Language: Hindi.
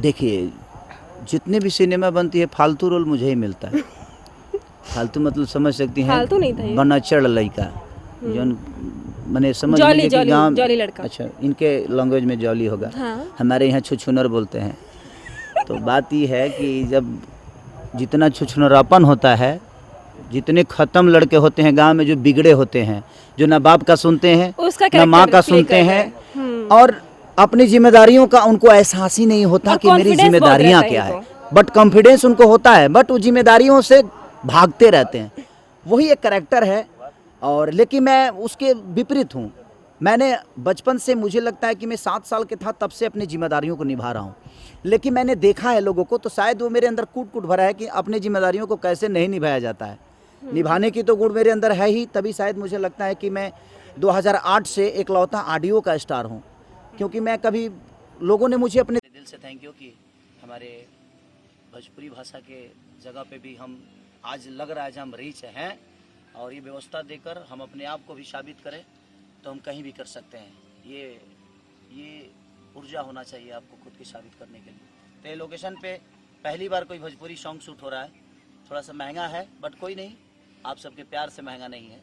देखिए, जितने भी सिनेमा बनती है फालतू रोल मुझे ही मिलता है। फालतू मतलब समझ सकती हैं, फालतू नहीं था ये। बनचड़ लड़का जौन मैंने समझ जॉली लीजिए कि जॉली गाँव। जॉली लड़का। अच्छा, इनके लैंग्वेज में जॉली होगा, हाँ। हमारे यहाँ छुछुनर बोलते हैं। तो बात ये है कि जब जितना छुछुनरापन होता है, जितने ख़त्म लड़के होते हैं गांव में, जो बिगड़े होते हैं, जो ना बाप का सुनते हैं उसका ना माँ कैरेक्टर का प्ले सुनते कर रहे हैं, और अपनी जिम्मेदारियों का उनको एहसास ही नहीं होता और कि मेरी confidence बहुत जिम्मेदारियाँ रहता है क्या है। इनको। बट कॉन्फिडेंस उनको होता है, बट वो जिम्मेदारियों से भागते रहते हैं। वही एक कैरेक्टर है। और लेकिन मैं उसके विपरीत हूँ। मैंने बचपन से, मुझे लगता है कि मैं 7 साल के था तब से अपनी जिम्मेदारियों को निभा रहा हूँ। लेकिन मैंने देखा है लोगों को, तो शायद वो मेरे अंदर कूट कूट भरा है कि अपनी जिम्मेदारियों को कैसे नहीं निभाया जाता है। निभाने की तो गुण मेरे अंदर है ही, तभी शायद मुझे लगता है कि मैं 2008 से एकलौता ऑडियो का स्टार हूँ। क्योंकि मैं कभी, लोगों ने मुझे अपने दिल से थैंक यू कि हमारे भोजपुरी भाषा के जगह पे भी हम आज लग रहा है कि हम रीच हैं, और ये व्यवस्था देकर हम अपने आप को भी साबित करें तो हम कहीं भी कर सकते हैं। ये ऊर्जा होना चाहिए आपको खुद की साबित करने के लिए। तो ये लोकेशन पे पहली बार कोई भोजपुरी सॉन्ग शूट हो रहा है। थोड़ा सा महंगा है, बट कोई नहीं, आप सबके प्यार से महंगा नहीं है।